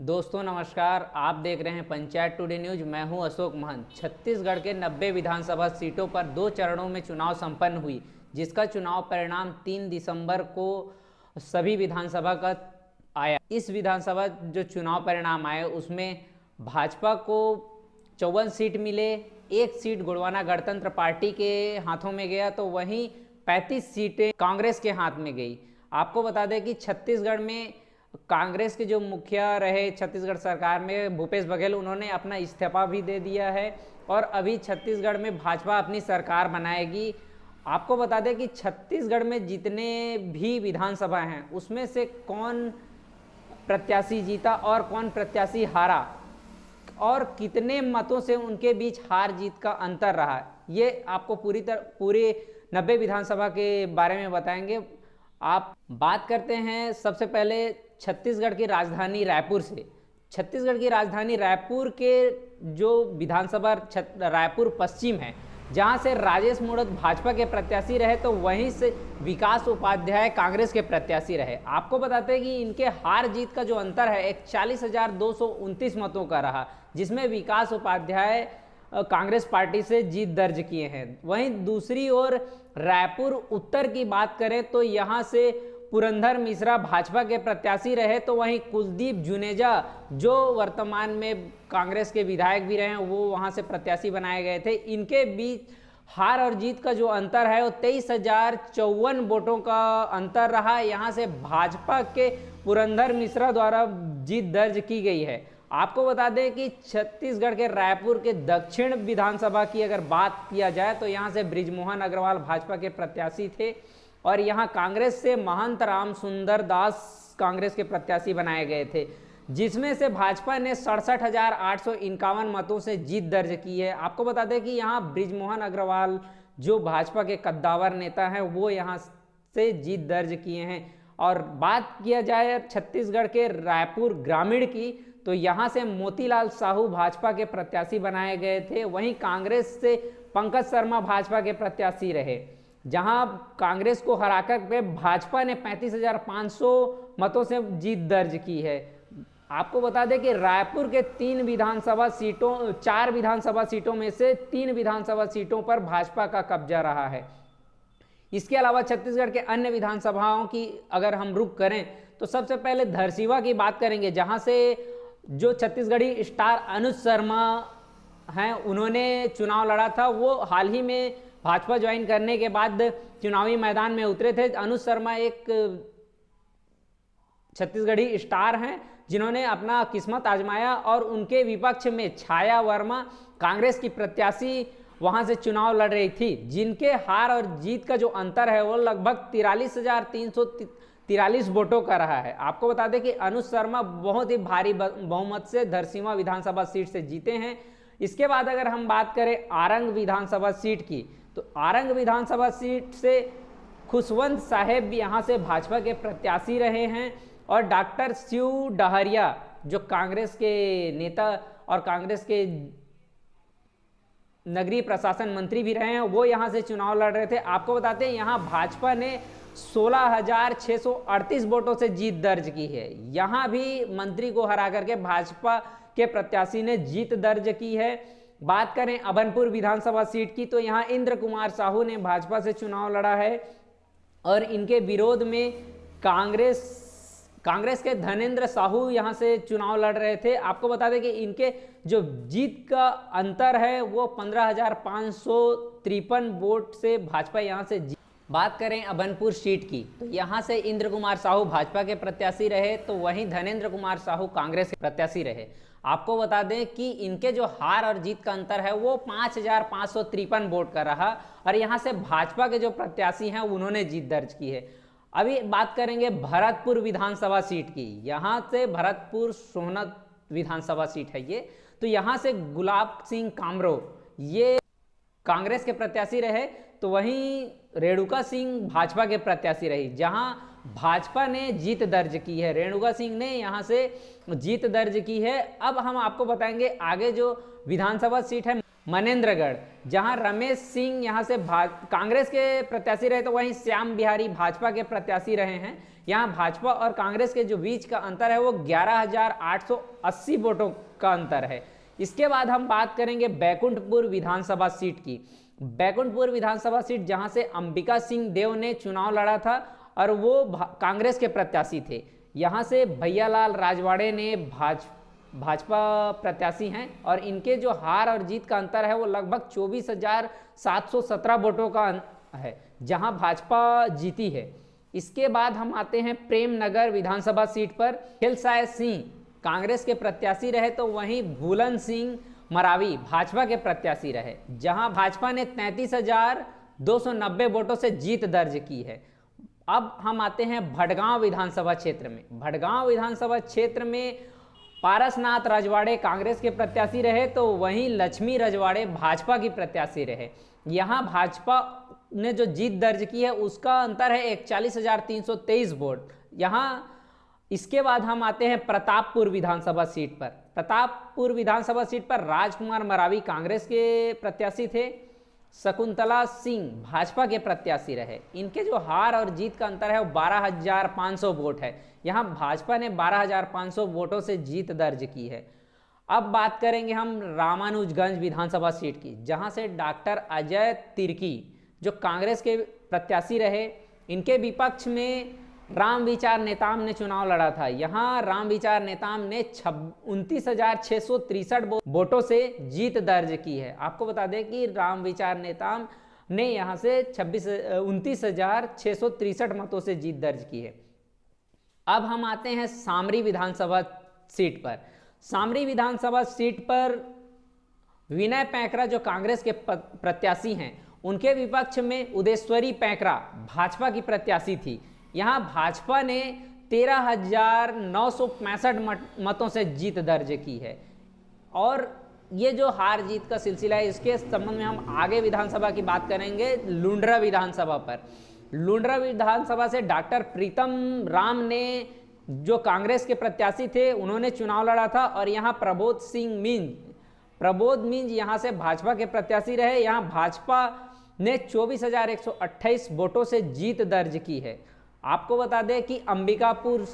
दोस्तों नमस्कार, आप देख रहे हैं पंचायत टुडे न्यूज। मैं हूं अशोक महंत। छत्तीसगढ़ के 90 विधानसभा सीटों पर 2 चरणों में चुनाव संपन्न हुई, जिसका चुनाव परिणाम 3 दिसंबर को सभी विधानसभा का आया। इस विधानसभा जो चुनाव परिणाम आए उसमें भाजपा को 54 सीट मिले, 1 सीट गोंडवाना गणतंत्र पार्टी के हाथों में गया, तो वहीं 35 सीटें कांग्रेस के हाथ में गई। आपको बता दें कि छत्तीसगढ़ में कांग्रेस के जो मुखिया रहे छत्तीसगढ़ सरकार में, भूपेश बघेल, उन्होंने अपना इस्तीफा भी दे दिया है और अभी छत्तीसगढ़ में भाजपा अपनी सरकार बनाएगी। आपको बता दें कि छत्तीसगढ़ में जितने भी विधानसभा हैं उसमें से कौन प्रत्याशी जीता और कौन प्रत्याशी हारा और कितने मतों से उनके बीच हार जीत का अंतर रहा, ये आपको पूरे 90 विधानसभा के बारे में बताएंगे। आप बात करते हैं सबसे पहले छत्तीसगढ़ की राजधानी रायपुर से। छत्तीसगढ़ की राजधानी रायपुर के जो विधानसभा रायपुर पश्चिम है, जहां से राजेश मूणत भाजपा के प्रत्याशी रहे, तो वहीं से विकास उपाध्याय कांग्रेस के प्रत्याशी रहे। आपको बताते हैं कि इनके हार जीत का जो अंतर है 41,229 मतों का रहा, जिसमें विकास उपाध्याय कांग्रेस पार्टी से जीत दर्ज किए हैं। वहीं दूसरी ओर रायपुर उत्तर की बात करें तो यहां से पुरंदर मिश्रा भाजपा के प्रत्याशी रहे, तो वहीं कुलदीप जुनेजा जो वर्तमान में कांग्रेस के विधायक भी रहे हैं, वो वहां से प्रत्याशी बनाए गए थे। इनके बीच हार और जीत का जो अंतर है वो 23,054 वोटों का अंतर रहा। यहां से भाजपा के पुरंदर मिश्रा द्वारा जीत दर्ज की गई है। आपको बता दें कि छत्तीसगढ़ के रायपुर के दक्षिण विधानसभा की अगर बात किया जाए तो यहां से बृजमोहन अग्रवाल भाजपा के प्रत्याशी थे और यहां कांग्रेस से महंत राम सुंदर दास कांग्रेस के प्रत्याशी बनाए गए थे, जिसमें से भाजपा ने 67,851 मतों से जीत दर्ज की है। आपको बता दें कि यहां बृजमोहन अग्रवाल जो भाजपा के कद्दावर नेता हैं, वो यहां से जीत दर्ज किए हैं। और बात किया जाए छत्तीसगढ़ के रायपुर ग्रामीण की, तो यहां से मोतीलाल साहू भाजपा के प्रत्याशी बनाए गए थे। वहीं कांग्रेस से पंकज शर्मा भाजपा के प्रत्याशी रहे, जहां कांग्रेस को हराकर के भाजपा ने 35,500 मतों से जीत दर्ज की है। आपको बता दें कि रायपुर के 4 विधानसभा सीटों में से 3 विधानसभा सीटों पर भाजपा का कब्जा रहा है। इसके अलावा छत्तीसगढ़ के अन्य विधानसभाओं की अगर हम रुख करें तो सबसे पहले धरसीवा की बात करेंगे, जहां से जो छत्तीसगढ़ी स्टार अनुज शर्मा हैं, उन्होंने चुनाव लड़ा था। वो हाल ही में भाजपा ज्वाइन करने के बाद चुनावी मैदान में उतरे थे। अनुज शर्मा एक छत्तीसगढ़ी स्टार हैं जिन्होंने अपना किस्मत आजमाया और उनके विपक्ष में छाया वर्मा कांग्रेस की प्रत्याशी वहां से चुनाव लड़ रही थी, जिनके हार और जीत का जो अंतर है वो लगभग 43,343 वोटों का रहा है। आपको बता दें कि अनुज शर्मा बहुत ही भारी बहुमत से धरसीवा विधानसभा सीट से जीते हैं। इसके बाद अगर हम बात करें आरंग विधानसभा सीट की, तो आरंग विधानसभा सीट से खुशवंत साहेब यहाँ से भाजपा के प्रत्याशी रहे हैं और डॉक्टर शिव डहरिया जो कांग्रेस के नेता और कांग्रेस के नगरीय प्रशासन मंत्री भी रहे हैं, वो यहाँ से चुनाव लड़ रहे थे। आपको बताते हैं यहाँ भाजपा ने 16,638 वोटों से जीत दर्ज की है। यहाँ भी मंत्री को हरा करके भाजपा के प्रत्याशी ने जीत दर्ज की है। बात करें अभनपुर विधानसभा सीट की, तो यहाँ इंद्र कुमार साहू ने भाजपा से चुनाव लड़ा है और इनके विरोध में कांग्रेस के धनेन्द्र साहू यहाँ से चुनाव लड़ रहे थे। आपको बता दें कि इनके जो जीत का अंतर है वो 15,553 वोट से भाजपा यहाँ से बात करें अभनपुर सीट की, तो यहाँ से इंद्र कुमार साहू भाजपा के प्रत्याशी रहे, तो वहीं धनेन्द्र कुमार साहू कांग्रेस के प्रत्याशी रहे। आपको बता दें कि इनके जो हार और जीत का अंतर है वो 5,553 वोट का रहा और यहाँ से भाजपा के जो प्रत्याशी हैं उन्होंने जीत दर्ज की है। अभी बात करेंगे भरतपुर विधानसभा सीट की। यहाँ से भरतपुर सोहनत विधानसभा सीट है ये, तो यहाँ से गुलाब सिंह कामरो ये कांग्रेस के प्रत्याशी रहे, तो वहीं रेणुका सिंह भाजपा के प्रत्याशी रही, जहां भाजपा ने जीत दर्ज की है। रेणुका सिंह ने यहां से जीत दर्ज की है। अब हम आपको बताएंगे आगे जो विधानसभा सीट है मनेन्द्रगढ़, जहां रमेश सिंह यहां से कांग्रेस के प्रत्याशी रहे, तो वहीं श्याम बिहारी भाजपा के प्रत्याशी रहे हैं। यहाँ भाजपा और कांग्रेस के जो बीच का अंतर है वो 11,880 वोटों का अंतर है। इसके बाद हम बात करेंगे बैकुंठपुर विधानसभा सीट की। बैकुंठपुर विधानसभा सीट जहां से अंबिका सिंह देव ने चुनाव लड़ा था और वो कांग्रेस के प्रत्याशी थे। यहां से भैयालाल राजवाड़े ने भाजपा प्रत्याशी हैं और इनके जो हार और जीत का अंतर है वो लगभग 24,717 वोटों का है, जहां भाजपा जीती है। इसके बाद हम आते हैं प्रेमनगर विधानसभा सीट पर। खिलसाय सिंह कांग्रेस के प्रत्याशी रहे तो वहीं भूलन सिंह मरावी भाजपा के प्रत्याशी रहे, जहां भाजपा ने 33,290 वोटों से जीत दर्ज की है। अब हम आते हैं भटगांव विधानसभा क्षेत्र में। भटगांव विधानसभा क्षेत्र में पारसनाथ रजवाड़े कांग्रेस के प्रत्याशी रहे तो वहीं लक्ष्मी रजवाड़े भाजपा की प्रत्याशी रहे। यहां भाजपा ने जो जीत दर्ज की है उसका अंतर है 41,323 वोट। यहां इसके बाद हम आते हैं प्रतापपुर विधानसभा सीट पर। प्रतापपुर विधानसभा सीट पर राजकुमार मरावी कांग्रेस के प्रत्याशी थे, शकुंतला सिंह भाजपा के प्रत्याशी रहे। इनके जो हार और जीत का अंतर है वो 12,500 वोट है। यहां भाजपा ने 12,500 वोटों से जीत दर्ज की है। अब बात करेंगे हम रामानुजगंज विधानसभा सीट की, जहां से डॉक्टर अजय तिर्की जो कांग्रेस के प्रत्याशी रहे, इनके विपक्ष में राम विचार नेताम ने चुनाव लड़ा था। यहां राम विचार नेताम ने 29,663 वोटों से जीत दर्ज की है। आपको बता दें कि राम विचार नेताम ने यहां से 29,663 मतों से जीत दर्ज की है। अब हम आते हैं सामरी विधानसभा सीट पर। सामरी विधानसभा सीट पर विनय पैंकरा जो कांग्रेस के प्रत्याशी हैं, उनके विपक्ष में उदेश्वरी पैंकरा भाजपा की प्रत्याशी थी। यहां भाजपा ने 13,965 मतों से जीत दर्ज की है। और ये जो हार जीत का सिलसिला है, इसके संबंध में हम आगे विधानसभा की बात करेंगे लुंड्रा विधानसभा पर। लुंड्रा विधानसभा से डॉक्टर प्रीतम राम ने जो कांग्रेस के प्रत्याशी थे उन्होंने चुनाव लड़ा था और यहाँ प्रबोध मिंज यहाँ से भाजपा के प्रत्याशी रहे। यहाँ भाजपा ने 24,128 वोटों से जीत दर्ज की है। आपको बता दें कि अंबिकापुर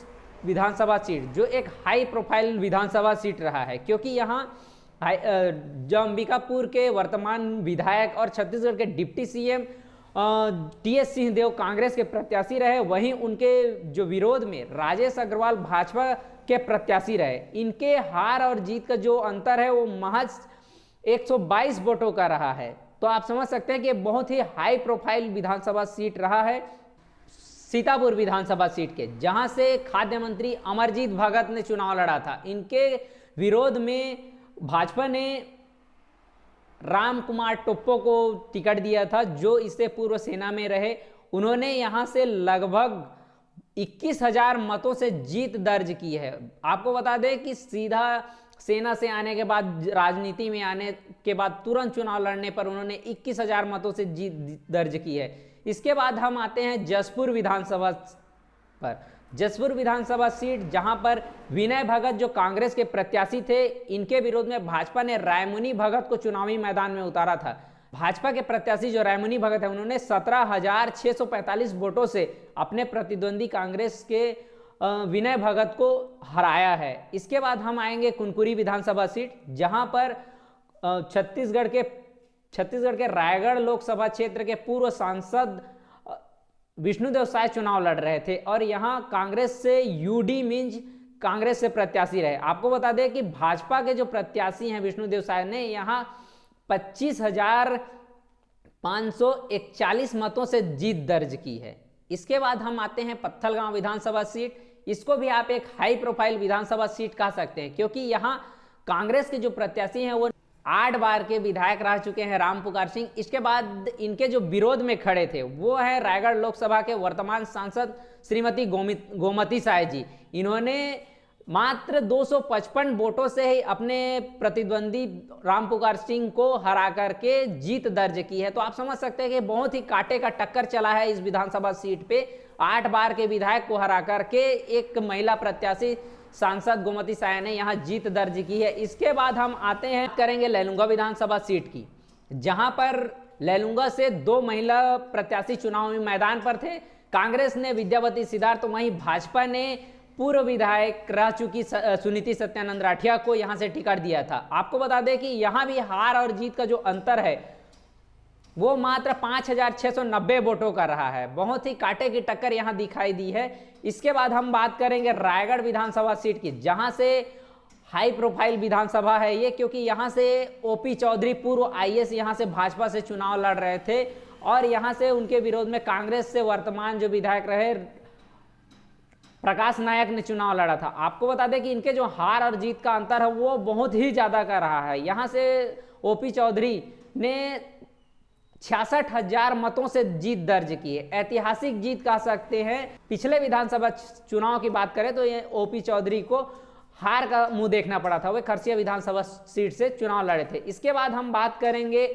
विधानसभा सीट जो एक हाई प्रोफाइल विधानसभा सीट रहा है, क्योंकि यहाँ जो अंबिकापुर के वर्तमान विधायक और छत्तीसगढ़ के deputy CM TS Singhdeo Congress के प्रत्याशी रहे, वहीं उनके जो विरोध में राजेश अग्रवाल भाजपा के प्रत्याशी रहे। इनके हार और जीत का जो अंतर है वो महज 122 वोटों का रहा है। तो आप समझ सकते हैं कि बहुत ही हाई प्रोफाइल विधानसभा सीट रहा है सीतापुर विधानसभा सीट के, जहां से खाद्य मंत्री अमरजीत भगत ने चुनाव लड़ा था। इनके विरोध में भाजपा ने राम कुमार टोप्पो को टिकट दिया था, जो इससे पूर्व सेना में रहे। उन्होंने यहां से लगभग 21,000 मतों से जीत दर्ज की है। आपको बता दें कि सीधा सेना से आने के बाद, राजनीति में आने के बाद तुरंत चुनाव लड़ने पर उन्होंने 21,000 मतों से जीत दर्ज की है। इसके बाद हम आते हैं जसपुर विधानसभा पर। जसपुर विधानसभा सीट जहां पर विनय भगत जो कांग्रेस के प्रत्याशी थे, इनके विरोध में भाजपा ने रायमुनि भगत को चुनावी मैदान में उतारा था। भाजपा के प्रत्याशी जो रायमुनि भगत है, उन्होंने 17,645 वोटों से अपने प्रतिद्वंदी कांग्रेस के विनय भगत को हराया है। इसके बाद हम आएंगे कुनकुरी विधानसभा सीट, जहां पर छत्तीसगढ़ के रायगढ़ लोकसभा क्षेत्र के पूर्व सांसद विष्णुदेव साय चुनाव लड़ रहे थे और यहां कांग्रेस से यूडी मिंज कांग्रेस से प्रत्याशी रहे। आपको बता दें कि भाजपा के जो प्रत्याशी हैं विष्णुदेव साय ने यहां 25,541 मतों से जीत दर्ज की है। इसके बाद हम आते हैं पत्थलगांव विधानसभा सीट। इसको भी आप एक हाई प्रोफाइल विधानसभा सीट कह सकते हैं, क्योंकि यहां कांग्रेस के जो प्रत्याशी हैं वो 8 बार के विधायक रह चुके हैं राम पुकार सिंह। इसके बाद इनके जो विरोध में खड़े थे वो है रायगढ़ लोकसभा के वर्तमान सांसद श्रीमती गोमती साय जी। इन्होंने मात्र 255 वोटों से ही अपने प्रतिद्वंदी राम पुकार सिंह को हरा करके जीत दर्ज की है। तो आप समझ सकते हैं कि बहुत ही कांटे का टक्कर चला है इस विधानसभा सीट पे। 8 बार के विधायक को हरा करके एक महिला प्रत्याशी सांसद गोमती साय ने यहां जीत दर्ज की है। इसके बाद हम आते हैं करेंगे लैलूंगा विधानसभा सीट की, जहां पर लैलूंगा से 2 महिला प्रत्याशी चुनावी मैदान पर थे। कांग्रेस ने विद्यावती सिद्धार्थ, तो वहीं भाजपा ने पूर्व विधायक रह चुकी सुनीति सत्यानंद राठिया को यहां से टिकट दिया था। आपको बता दें कि यहां भी हार और जीत का जो अंतर है वो मात्र 5,690 वोटों का रहा है। बहुत ही कांटे की टक्कर यहां दिखाई दी है। इसके बाद हम बात करेंगे रायगढ़ विधानसभा सीट की, जहां से हाई प्रोफाइल विधानसभा है ये, क्योंकि यहां से ओपी चौधरी पूर्व आईएएस यहां से भाजपा से चुनाव लड़ रहे थे और यहां से उनके विरोध में कांग्रेस से वर्तमान जो विधायक रहे प्रकाश नायक ने चुनाव लड़ा था। आपको बता दें कि इनके जो हार और जीत का अंतर है वो बहुत ही ज्यादा का रहा है। यहां से ओपी चौधरी ने 66,000 मतों से जीत दर्ज की है, ऐतिहासिक जीत कह सकते हैं। पिछले विधानसभा चुनाव की बात करें तो ये ओपी चौधरी को हार का मुंह देखना पड़ा था, वे खरसिया विधानसभा सीट से चुनाव लड़े थे। इसके बाद हम बात करेंगे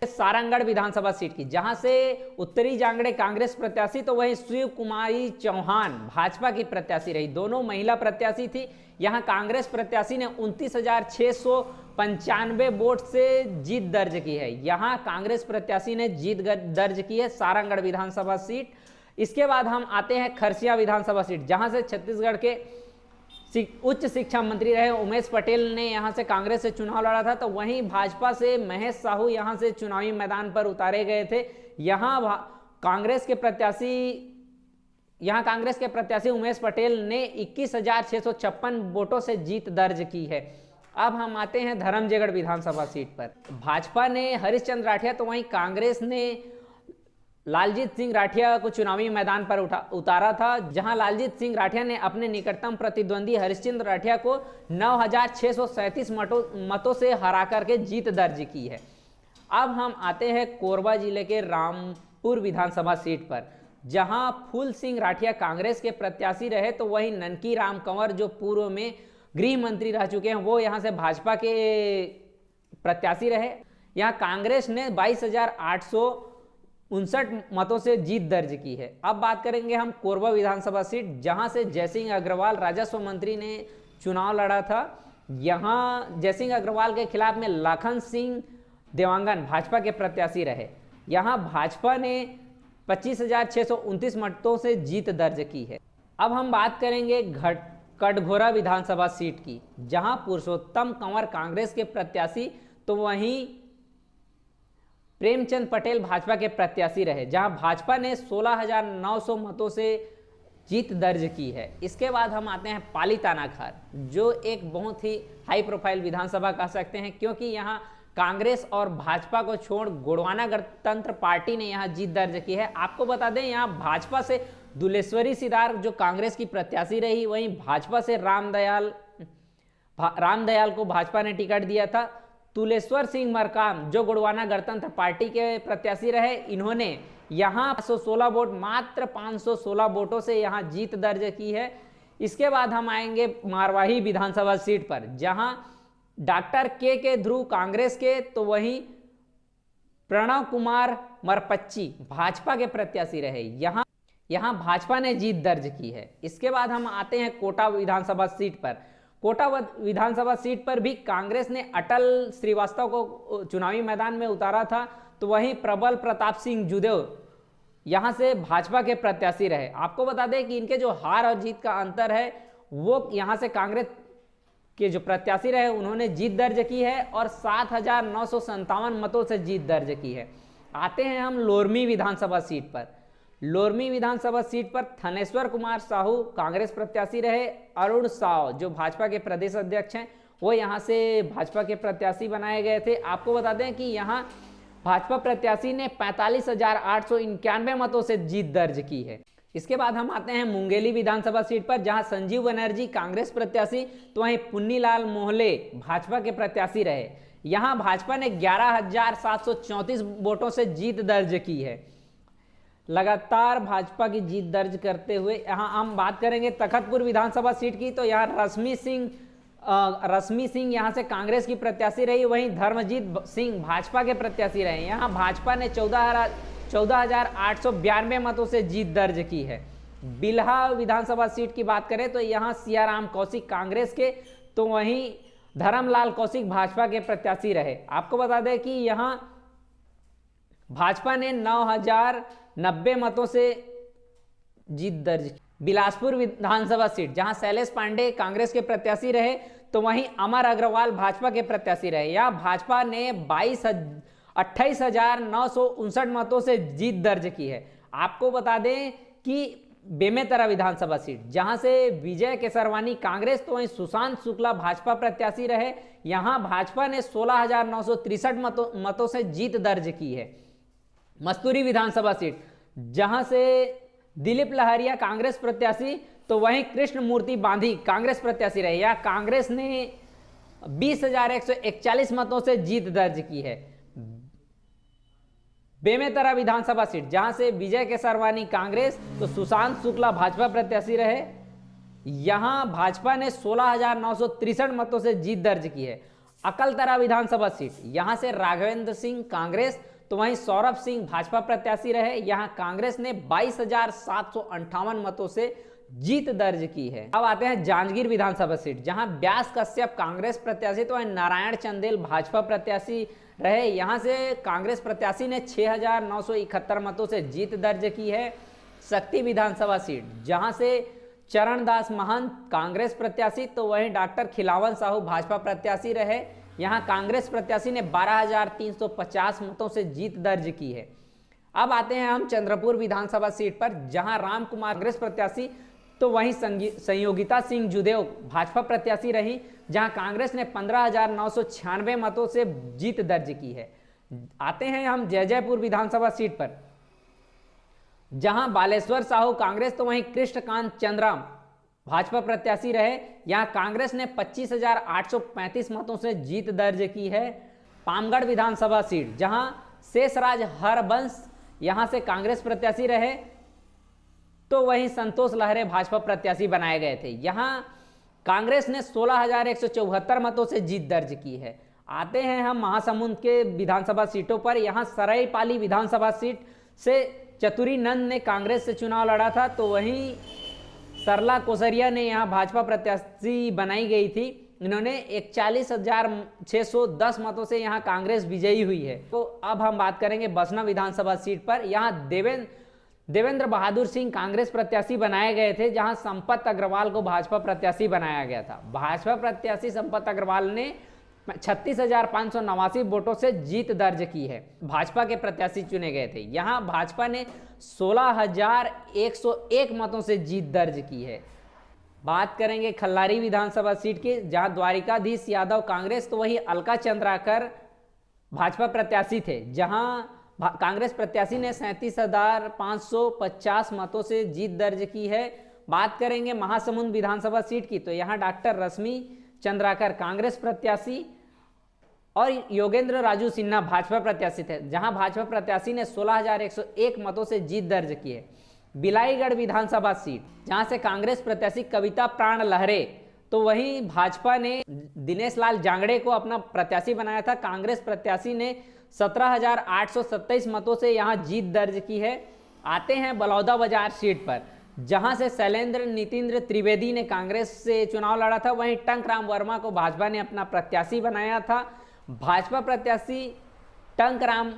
सारंगगढ़ विधानसभा सीट की, जहां से उत्तरी जांगड़े कांग्रेस प्रत्याशी तो वहीं शिव कुमारी चौहान भाजपा की प्रत्याशी रही। दोनों महिला प्रत्याशी थी। यहां कांग्रेस प्रत्याशी ने 29,695 वोट से जीत दर्ज की है। यहां कांग्रेस प्रत्याशी ने जीत दर्ज की है सारंगगढ़ विधानसभा सीट। इसके बाद हम आते हैं खरसिया विधानसभा सीट, जहां से छत्तीसगढ़ के उच्च शिक्षा मंत्री रहे उमेश पटेल ने यहां से कांग्रेस से चुनाव लड़ा था, तो वहीं भाजपा से महेश साहू यहां से चुनावी मैदान पर उतारे गए थे। यहां कांग्रेस के प्रत्याशी उमेश पटेल ने 21,656 वोटों से जीत दर्ज की है। अब हम आते हैं धर्मजयगढ़ विधानसभा सीट पर। भाजपा ने हरिश्चंद्र राठिया, तो वहीं कांग्रेस ने लालजीत सिंह राठिया को चुनावी मैदान पर उतारा था, जहां लालजीत सिंह राठिया ने अपने निकटतम प्रतिद्वंदी हरिश्चंद्र राठिया को 9,637 मतों से हरा करके जीत दर्ज की है। अब हम आते हैं कोरबा जिले के रामपुर विधानसभा सीट पर, जहां फूल सिंह राठिया कांग्रेस के प्रत्याशी रहे, तो वहीं ननकी राम कंवर जो पूर्व में गृह मंत्री रह चुके हैं वो यहां से भाजपा के प्रत्याशी रहे। यहां कांग्रेस ने 22,859 मतों से जीत दर्ज की है। अब बात करेंगे हम कोरबा विधानसभा सीट, जहां से जयसिंह अग्रवाल राजस्व मंत्री ने चुनाव लड़ा था। यहां जयसिंह अग्रवाल के खिलाफ में लखन सिंह देवांगन भाजपा के प्रत्याशी रहे। यहां भाजपा ने 25,629 मतों से जीत दर्ज की है। अब हम बात करेंगे कटघोरा विधानसभा सीट की, जहां पुरुषोत्तम कंवर कांग्रेस के प्रत्याशी, तो वहीं प्रेमचंद पटेल भाजपा के प्रत्याशी रहे, जहां भाजपा ने 16,900 मतों से जीत दर्ज की है। इसके बाद हम आते हैं पाली तानाखार, जो एक बहुत ही हाई प्रोफाइल विधानसभा कह सकते हैं, क्योंकि यहां कांग्रेस और भाजपा को छोड़ गोंडवाना गणतंत्र पार्टी ने यहां जीत दर्ज की है। आपको बता दें यहां भाजपा से दुलेश्वरी सिदार जो कांग्रेस की प्रत्याशी रही, वहीं भाजपा से रामदयाल को भाजपा ने टिकट दिया था। तुलेश्वर सिंह मरकाम जो गोंडवाना गणतंत्र पार्टी के प्रत्याशी रहे, इन्होंने यहां 516 वोट, मात्र 516 वोटों से यहां जीत दर्ज की है। इसके बाद हम आएंगे मारवाही विधानसभा सीट पर, जहां डॉक्टर के ध्रुव कांग्रेस के, तो वहीं प्रणव कुमार मरपच्ची भाजपा के प्रत्याशी रहे। यहां भाजपा ने जीत दर्ज की है। इसके बाद हम आते हैं कोटा विधानसभा सीट पर। कोटा विधानसभा सीट पर भी कांग्रेस ने अटल श्रीवास्तव को चुनावी मैदान में उतारा था, तो वहीं प्रबल प्रताप सिंह जुदेव यहां से भाजपा के प्रत्याशी रहे। आपको बता दें कि इनके जो हार और जीत का अंतर है वो यहां से कांग्रेस के जो प्रत्याशी रहे उन्होंने जीत दर्ज की है और 7,957 मतों से जीत दर्ज की है। आते हैं हम लोरमी विधानसभा सीट पर। लोरमी विधानसभा सीट पर थनेश्वर कुमार साहू कांग्रेस प्रत्याशी रहे। अरुण साव जो भाजपा के प्रदेश अध्यक्ष हैं वो यहां से भाजपा के प्रत्याशी बनाए गए थे। आपको बता दें कि यहां भाजपा प्रत्याशी ने 45,891 मतों से जीत दर्ज की है। इसके बाद हम आते हैं मुंगेली विधानसभा सीट पर, जहां संजीव बनर्जी कांग्रेस प्रत्याशी, तो वहीं पुन्नीलाल मोहले भाजपा के प्रत्याशी रहे। यहां भाजपा ने 11,734 वोटों से जीत दर्ज की है। लगातार भाजपा की जीत दर्ज करते हुए यहां हम बात करेंगे तखतपुर विधानसभा सीट की, तो यहां रश्मि सिंह यहां से कांग्रेस की प्रत्याशी रही, वहीं धर्मजीत सिंह भाजपा के प्रत्याशी रहे। यहां भाजपा ने 14,892 मतों से जीत दर्ज की है। बिल्हा विधानसभा सीट की बात करें तो यहां सियाराम कौशिक कांग्रेस के, तो वहीं धर्मलाल कौशिक भाजपा के प्रत्याशी रहे। आपको बता दें कि यहां भाजपा ने 9,090 मतों से जीत दर्ज। बिलासपुर विधानसभा सीट जहां शैलेश पांडे कांग्रेस के प्रत्याशी रहे तो वहीं अमर अग्रवाल भाजपा के प्रत्याशी रहे। यहां भाजपा ने 28,959 मतों से जीत दर्ज की है। आपको बता दें कि बेमेतरा विधानसभा सीट जहां से विजय केसरवानी कांग्रेस तो वहीं सुशांत शुक्ला भाजपा प्रत्याशी रहे। यहां भाजपा ने 16,963 मतों से जीत दर्ज की है। मस्तूरी विधानसभा सीट जहां से दिलीप लहरिया कांग्रेस प्रत्याशी तो वहीं कृष्ण मूर्ति बांधी कांग्रेस प्रत्याशी रहे। यह कांग्रेस ने 20,141 मतों से जीत दर्ज की है। बेमेतरा विधानसभा सीट जहां से विजय केसरवानी कांग्रेस तो सुशांत शुक्ला भाजपा प्रत्याशी रहे। यहां भाजपा ने 16,963 मतों से जीत दर्ज की है। अकलतरा विधानसभा सीट यहां से राघवेंद्र सिंह कांग्रेस तो वहीं सौरभ सिंह भाजपा प्रत्याशी रहे। यहां कांग्रेस ने 22,758 मतों से जीत दर्ज की है। अब आते हैं जांजगीर विधानसभा सीट जहां व्यास कश्यप कांग्रेस प्रत्याशी तो वहीं नारायण चंदेल भाजपा प्रत्याशी रहे। यहां से कांग्रेस प्रत्याशी ने 6,971 मतों से जीत दर्ज की है। शक्ति विधानसभा सीट जहां से चरणदास महंत कांग्रेस प्रत्याशी तो वहीं डॉक्टर खिलावन साहू भाजपा प्रत्याशी रहे। यहां कांग्रेस प्रत्याशी ने 12,350 मतों से जीत दर्ज की है। अब आते हैं हम चंद्रपुर विधानसभा सीट पर जहां राम कुमार कांग्रेस प्रत्याशी तो वहीं संयोगिता सिंह जुदेव भाजपा प्रत्याशी रही। जहां कांग्रेस ने 15,996 मतों से जीत दर्ज की है। आते हैं हम जयजयपुर विधानसभा सीट पर जहां बालेश्वर साहू कांग्रेस तो वहीं कृष्णकांत चंद्राम भाजपा प्रत्याशी रहे। यहां कांग्रेस ने 25,835 मतों से जीत दर्ज की है। पामगढ़ विधानसभा सीट जहां शेषराज हरबंश यहां से कांग्रेस प्रत्याशी रहे तो वहीं संतोष लहरे भाजपा प्रत्याशी बनाए गए थे। यहां कांग्रेस ने 16,174 मतों से जीत दर्ज की है। आते हैं हम महासमुंद के विधानसभा सीटों पर। यहां सरायपाली विधानसभा सीट से चतुरी नंद ने कांग्रेस से चुनाव लड़ा था तो वहीं सरला कोसरिया ने यहां भाजपा प्रत्याशी बनाई गई थी। इन्होंने 41,610 मतों से यहां कांग्रेस विजयी हुई है। तो अब हम बात करेंगे बसना विधानसभा सीट पर। यहां देवेंद्र बहादुर सिंह कांग्रेस प्रत्याशी बनाए गए थे जहां संपत अग्रवाल को भाजपा प्रत्याशी बनाया गया था। भाजपा प्रत्याशी संपत अग्रवाल ने 36,589 वोटों से जीत दर्ज की है। भाजपा के प्रत्याशी चुने गए थे। यहां भाजपा ने 16,101 मतों से जीत दर्ज की है। बात करेंगे खल्लारी विधानसभा सीट की जहां द्वारिकाधीश यादव कांग्रेस तो वही अलका चंद्राकर भाजपा प्रत्याशी थे। जहां कांग्रेस प्रत्याशी ने 37,550 मतों से जीत दर्ज की है। बात करेंगे महासमुंद विधानसभा सीट की तो यहां डॉक्टर रश्मि चंद्राकर कांग्रेस प्रत्याशी और योगेंद्र राजू सिन्हा भाजपा प्रत्याशी थे। जहां भाजपा प्रत्याशी ने 16,101 मतों से जीत दर्ज की है। बिलाईगढ़ विधानसभा सीट जहां से कांग्रेस प्रत्याशी कविता प्राण लहरे तो वहीं भाजपा ने दिनेश लाल जांगड़े को अपना प्रत्याशी बनाया था। कांग्रेस प्रत्याशी ने 17,827 मतों से यहां जीत दर्ज की है। आते हैं बलौदा बाजार सीट पर जहां से शैलेंद्र नितिन्द्र त्रिवेदी ने कांग्रेस से चुनाव लड़ा था। वहीं टंकराम वर्मा को भाजपा ने अपना प्रत्याशी बनाया था। भाजपा प्रत्याशी टंकराम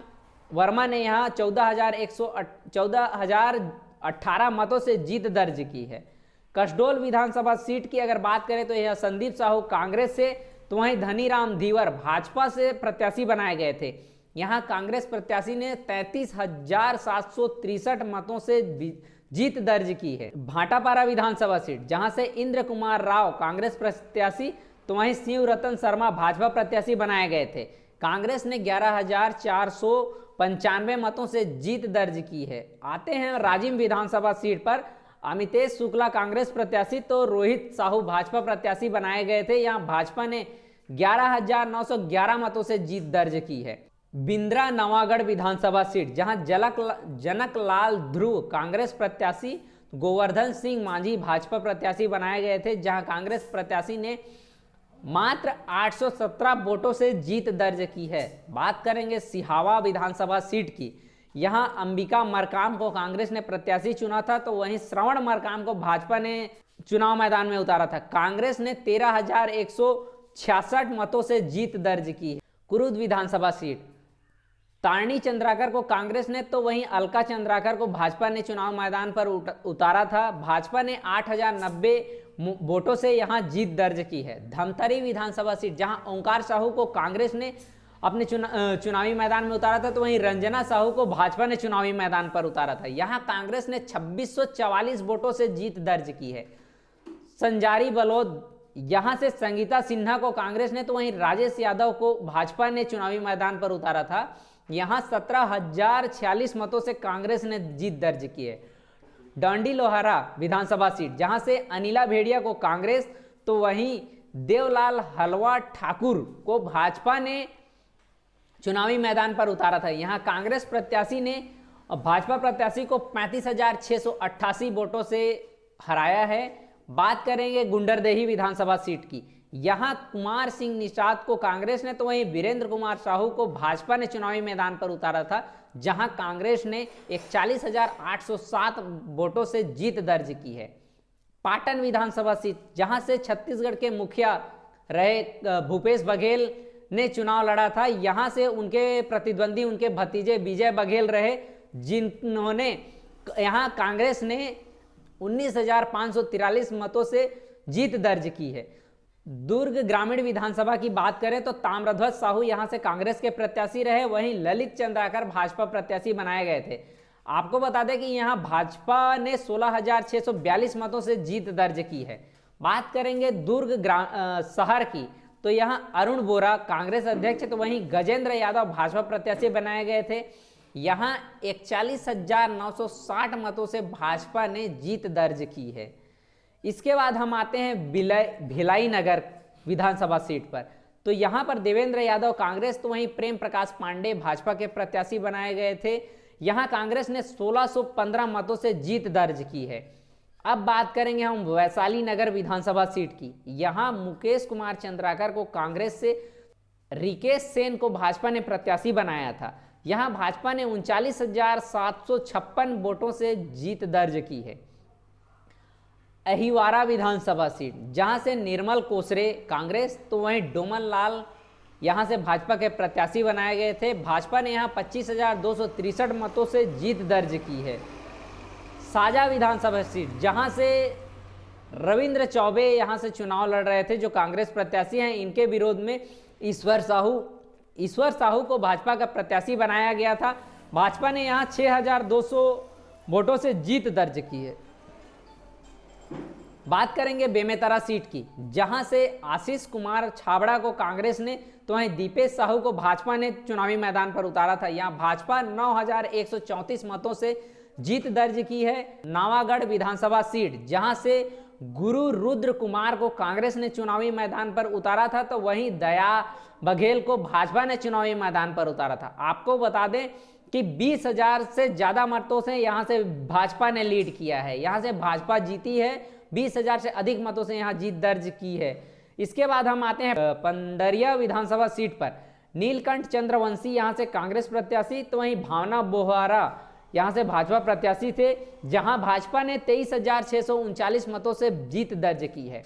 वर्मा ने यहां 14,018 मतों से जीत दर्ज की है। कसडोल विधानसभा सीट की अगर बात करें तो यह संदीप साहू कांग्रेस से तो वहीं धनीराम धीवर भाजपा से प्रत्याशी बनाए गए थे। यहां कांग्रेस प्रत्याशी ने 33,763 मतों से जीत दर्ज की है। भाटापारा विधानसभा सीट जहां से इंद्र कुमार राव कांग्रेस प्रत्याशी तो वहीं शिव रतन शर्मा भाजपा प्रत्याशी बनाए गए थे। कांग्रेस ने 11,495 मतों से जीत दर्ज की है। आते हैं राजिम विधानसभा सीट पर। अमितेश शुक्ला कांग्रेस प्रत्याशी तो रोहित साहू भाजपा प्रत्याशी बनाए गए थे। यहां भाजपा ने 11,911 मतों से जीत दर्ज की है। बिंद्रा नवागढ़ विधानसभा सीट जहां जनक लाल ध्रुव कांग्रेस प्रत्याशी, गोवर्धन सिंह मांझी भाजपा प्रत्याशी बनाए गए थे। जहां कांग्रेस प्रत्याशी ने मात्र 817 वोटों से जीत दर्ज की है। बात करेंगे सिहावा विधानसभा सीट की। यहां अंबिका मरकाम को कांग्रेस ने प्रत्याशी चुना था तो वहीं श्रवण मरकाम को भाजपा ने चुनाव मैदान में उतारा था। कांग्रेस ने 13,166 मतों से जीत दर्ज की है। कुरुद विधानसभा सीट तारणी चंद्राकर को कांग्रेस ने तो वहीं अलका चंद्राकर को भाजपा ने चुनाव मैदान पर उतारा था। भाजपा ने 8090 वोटों से यहां जीत दर्ज की है। धमतरी विधानसभा सीट, जहां ओंकार साहू को कांग्रेस ने अपने चुनावी मैदान में उतारा था, तो वहीं रंजना साहू को भाजपा ने चुनावी मैदान पर उतारा था। यहां कांग्रेस ने 2644 वोटों से जीत दर्ज की है। संजारी बलौद, यहां से संगीता सिन्हा को कांग्रेस ने, तो वहीं राजेश यादव को भाजपा ने चुनावी मैदान पर उतारा था। यहां 17,046 मतों से कांग्रेस ने जीत दर्ज की है। डांडी लोहारा विधानसभा सीट, जहां से अनिला भेड़िया को कांग्रेस, तो वहीं देवलाल हलवा ठाकुर को भाजपा ने चुनावी मैदान पर उतारा था। यहां कांग्रेस प्रत्याशी ने भाजपा प्रत्याशी को 35,688 वोटों से हराया है। बात करेंगे गुंडरदेही विधानसभा सीट की, यहां कुमार सिंह निषाद को कांग्रेस ने, तो वहीं वीरेंद्र कुमार साहू को भाजपा ने चुनावी मैदान पर उतारा था, जहां कांग्रेस ने 41,807 वोटों से जीत दर्ज की है। पाटन विधानसभा सीट, जहां से छत्तीसगढ़ के मुखिया रहे भूपेश बघेल ने चुनाव लड़ा था, यहां से उनके प्रतिद्वंदी उनके भतीजे विजय बघेल रहे, जिन्होंने यहां कांग्रेस ने 19,543 मतों से जीत दर्ज की है। दुर्ग ग्रामीण विधानसभा की बात करें तो ताम्रध्वज साहू यहां से कांग्रेस के प्रत्याशी रहे, वहीं ललित चंद्राकर भाजपा प्रत्याशी बनाए गए थे। आपको बता दें कि यहां भाजपा ने 16,642 मतों से जीत दर्ज की है। बात करेंगे दुर्ग शहर की, तो यहां अरुण बोरा कांग्रेस अध्यक्ष, तो वहीं गजेंद्र यादव भाजपा प्रत्याशी बनाए गए थे। यहां 41,960 मतों से भाजपा ने जीत दर्ज की है। इसके बाद हम आते हैं भिलाई नगर विधानसभा सीट पर, तो यहां पर देवेंद्र यादव कांग्रेस, तो वहीं प्रेम प्रकाश पांडे भाजपा के प्रत्याशी बनाए गए थे। यहां कांग्रेस ने 1615 मतों से जीत दर्ज की है। अब बात करेंगे हम वैशाली नगर विधानसभा सीट की, यहां मुकेश कुमार चंद्राकर को कांग्रेस से, रिकेश सेन को भाजपा ने प्रत्याशी बनाया था। यहां भाजपा ने 39,756 वोटों से जीत दर्ज की है। अहिवारा विधानसभा सीट, जहां से निर्मल कोसरे कांग्रेस, तो वहीं डोमन लाल यहां से भाजपा के प्रत्याशी बनाए गए थे। भाजपा ने यहां 25,263 मतों से जीत दर्ज की है। साजा विधानसभा सीट, जहां से रविंद्र चौबे यहां से चुनाव लड़ रहे थे, जो कांग्रेस प्रत्याशी हैं, इनके विरोध में ईश्वर साहू को भाजपा का प्रत्याशी बनाया गया था। भाजपा ने यहां 6,200 वोटों से जीत दर्ज की है। बात करेंगे बेमेतरा सीट की, जहां से आशीष कुमार छाबड़ा को कांग्रेस ने, तो वहीं दीपेश साहू को भाजपा ने चुनावी मैदान पर उतारा था। यहां भाजपा 9,134 मतों से जीत दर्ज की है। नावागढ़ विधानसभा सीट, जहां से गुरु रुद्र कुमार को कांग्रेस ने चुनावी मैदान पर उतारा था, तो वहीं दया बघेल को भाजपा ने चुनावी मैदान पर उतारा था। आपको बता दें कि 20,000 से ज्यादा मतों से यहां से भाजपा ने लीड किया है, यहां से भाजपा जीती है, 20,000 से अधिक मतों से यहां जीत दर्ज की है। इसके बाद हम आते हैं पंडरिया विधानसभा सीट पर, नीलकंठ चंद्रवंशी यहां से कांग्रेस प्रत्याशी, तो वहीं भावना बोहरा यहां से भाजपा प्रत्याशी थे, जहां भाजपा ने 23,639 मतों से जीत दर्ज की है।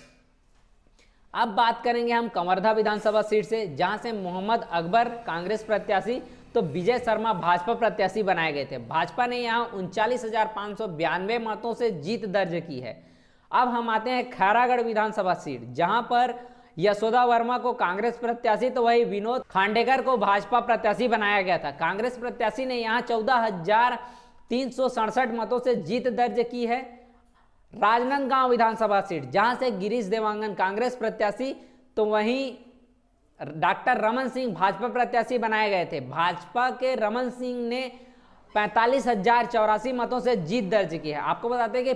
अब बात करेंगे हम कवर्धा विधानसभा सीट से, जहां से मोहम्मद अकबर कांग्रेस प्रत्याशी, तो विजय शर्मा भाजपा प्रत्याशी बनाए गए थे। भाजपा ने यहां 39,592 मतों से जीत दर्ज की है। अब हम आते हैं खैरागढ़ विधानसभा सीट, जहां पर यशोदा वर्मा को कांग्रेस प्रत्याशी, तो वही विनोद खांडेकर को भाजपा प्रत्याशी बनाया गया था। कांग्रेस प्रत्याशी ने यहां 14,367 मतों से जीत दर्ज की है। राजनांदगांव विधानसभा सीट, जहां से गिरीश देवांगन कांग्रेस प्रत्याशी, तो वहीं डॉक्टर रमन सिंह भाजपा प्रत्याशी बनाए गए थे। भाजपा के रमन सिंह ने 45,084 मतों से जीत दर्ज की है। आपको बताते हैं कि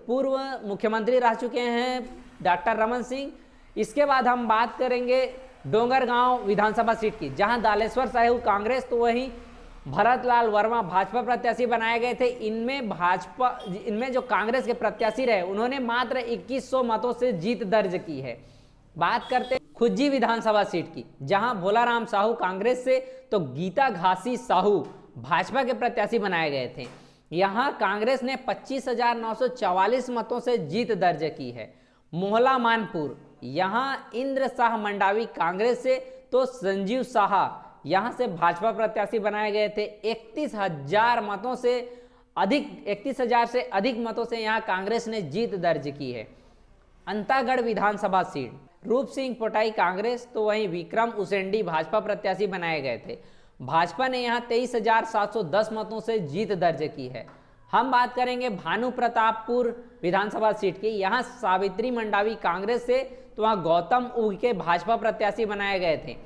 पूर्व मुख्यमंत्री रह चुके हैं डॉक्टर रमन सिंह। इसके बाद हम बात करेंगे डोंगरगांव विधानसभा सीट की, जहां दालेश्वर साहू कांग्रेस, तो वहीं भरतलाल वर्मा भाजपा प्रत्याशी बनाए गए थे। इनमें जो कांग्रेस के प्रत्याशी रहे, उन्होंने मात्र 2100 मतों से जीत दर्ज की है। बात करते खुज्जी विधानसभा सीट की, जहां भोलाराम साहू कांग्रेस से, तो गीता घासी साहू भाजपा के प्रत्याशी बनाए गए थे। यहां कांग्रेस ने 25,944 मतों से जीत दर्ज की है। मोहला मानपुर, यहां इंद्र शाह मंडावी कांग्रेस से, तो संजीव साहा यहां से भाजपा प्रत्याशी बनाए गए थे। 31,000 मतों से अधिक 31,000 से अधिक मतों से यहां कांग्रेस ने जीत दर्ज की है। अंतागढ़ विधानसभा सीट रूप सिंह पोटाई कांग्रेस, तो वहीं विक्रम उसेंडी भाजपा प्रत्याशी बनाए गए थे। भाजपा ने यहां 23,710 मतों से जीत दर्ज की है। हम बात करेंगे भानु प्रतापपुर विधानसभा सीट की। यहां सावित्री मंडावी कांग्रेस से, तो वहां गौतम उइके भाजपा प्रत्याशी बनाए गए थे।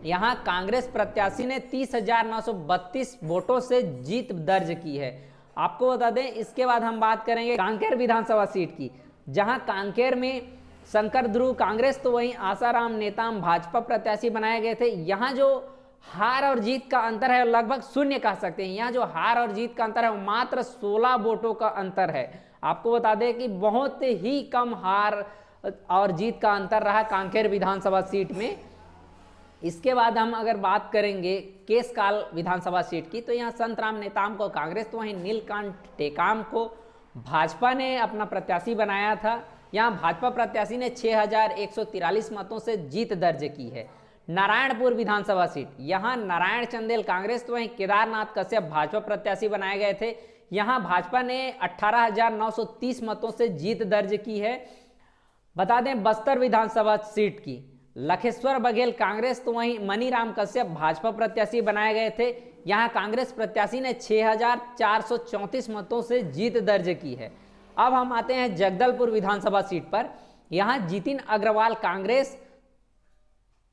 यहां कांग्रेस प्रत्याशी ने 30,932 वोटों से जीत दर्ज की है। आपको बता दें, इसके बाद हम बात करेंगे कांकेर विधानसभा सीट की, जहां कांकेर में शंकर ध्रुव कांग्रेस, तो वहीं आसाराम नेताम भाजपा प्रत्याशी बनाए गए थे। यहां जो हार और जीत का अंतर है लगभग शून्य कह सकते हैं। यहाँ जो हार और जीत का अंतर है वो मात्र 16 वोटों का अंतर है। आपको बता दें कि बहुत ही कम हार और जीत का अंतर रहा कांकेर विधानसभा सीट में। इसके बाद हम अगर बात करेंगे केशकाल विधानसभा सीट की, तो यहाँ संतराम नेताम को कांग्रेस, तो वहीं नीलकांठ टेकाम को भाजपा ने अपना प्रत्याशी बनाया था। यहाँ भाजपा प्रत्याशी ने 6,143 मतों से जीत दर्ज की है। नारायणपुर विधानसभा सीट, यहाँ नारायण चंदेल कांग्रेस, तो वहीं केदारनाथ कश्यप भाजपा प्रत्याशी बनाए गए थे। यहाँ भाजपा ने 18,930 मतों से जीत दर्ज की है। बता दें बस्तर विधानसभा सीट की, लखेश्वर बघेल कांग्रेस, तो वहीं मनीराम कश्यप भाजपा प्रत्याशी बनाए गए थे। यहाँ कांग्रेस प्रत्याशी ने 6,434 मतों से जीत दर्ज की है। अब हम आते हैं जगदलपुर विधानसभा सीट पर। यहाँ जितिन अग्रवाल कांग्रेस,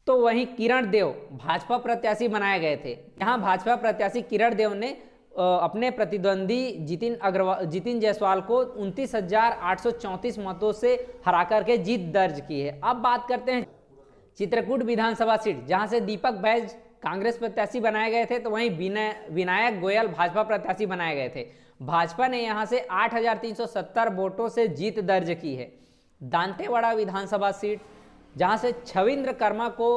तो वहीं किरण देव भाजपा प्रत्याशी बनाए गए थे। यहाँ भाजपा प्रत्याशी किरण देव ने अपने प्रतिद्वंदी जितिन जायसवाल को 29,834 मतों से हरा करके जीत दर्ज की है। अब बात करते हैं चित्रकूट विधानसभा सीट, जहां से दीपक बैज कांग्रेस प्रत्याशी बनाए गए थे, तो वहीं विनायक गोयल भाजपा प्रत्याशी बनाए गए थे। भाजपा ने यहां से 8,370 वोटों से जीत दर्ज की है। दांतेवाड़ा विधानसभा सीट, जहां से छविंद्र कर्मा को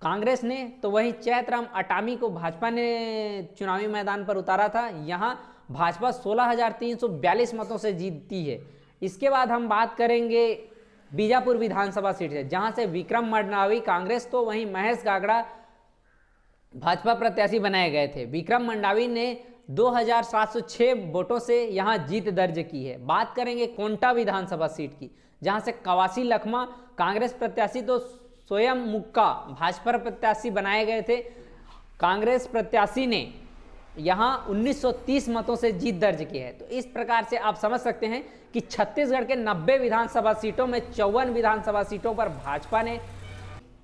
कांग्रेस ने, तो वहीं चैतराम अटामी को भाजपा ने चुनावी मैदान पर उतारा था। यहां भाजपा 16,342 मतों से जीतती है। इसके बाद हम बात करेंगे बीजापुर विधानसभा सीट है, जहां से विक्रम मंडावी कांग्रेस, तो वहीं महेश गागड़ा भाजपा प्रत्याशी बनाए गए थे। विक्रम मंडावी ने 2,706 वोटों से यहां जीत दर्ज की है। बात करेंगे कोंटा विधानसभा सीट की, जहां से कवासी लखमा कांग्रेस प्रत्याशी, तो स्वयं मुक्का भाजपा प्रत्याशी बनाए गए थे। कांग्रेस प्रत्याशी ने यहां 1930 मतों से जीत दर्ज की है। तो इस प्रकार से आप समझ सकते हैं कि छत्तीसगढ़ के 90 विधानसभा सीटों में 54 विधानसभा सीटों पर भाजपा ने,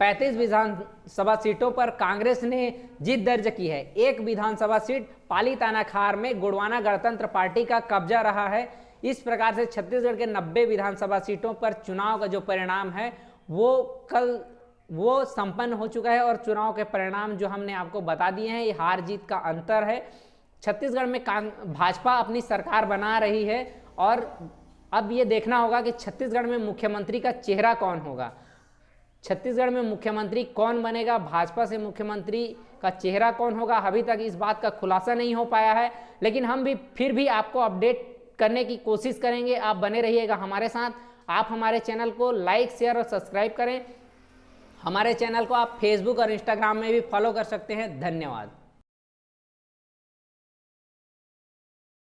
35 विधानसभा सीटों पर कांग्रेस ने जीत दर्ज की है। एक विधानसभा सीट पाली तानाखार में गोंडवाना गणतंत्र पार्टी का कब्जा रहा है। इस प्रकार से छत्तीसगढ़ के 90 विधानसभा सीटों पर चुनाव का जो परिणाम है वो संपन्न हो चुका है, और चुनाव के परिणाम जो हमने आपको बता दिए हैं, ये हार जीत का अंतर है। छत्तीसगढ़ में भाजपा अपनी सरकार बना रही है, और अब ये देखना होगा कि छत्तीसगढ़ में मुख्यमंत्री का चेहरा कौन होगा। छत्तीसगढ़ में मुख्यमंत्री कौन बनेगा, भाजपा से मुख्यमंत्री का चेहरा कौन होगा, अभी तक इस बात का खुलासा नहीं हो पाया है। लेकिन हम भी फिर भी आपको अपडेट करने की कोशिश करेंगे। आप बने रहिएगा हमारे साथ। आप हमारे चैनल को लाइक, शेयर और सब्सक्राइब करें। हमारे चैनल को आप फेसबुक और इंस्टाग्राम में भी फॉलो कर सकते हैं। धन्यवाद।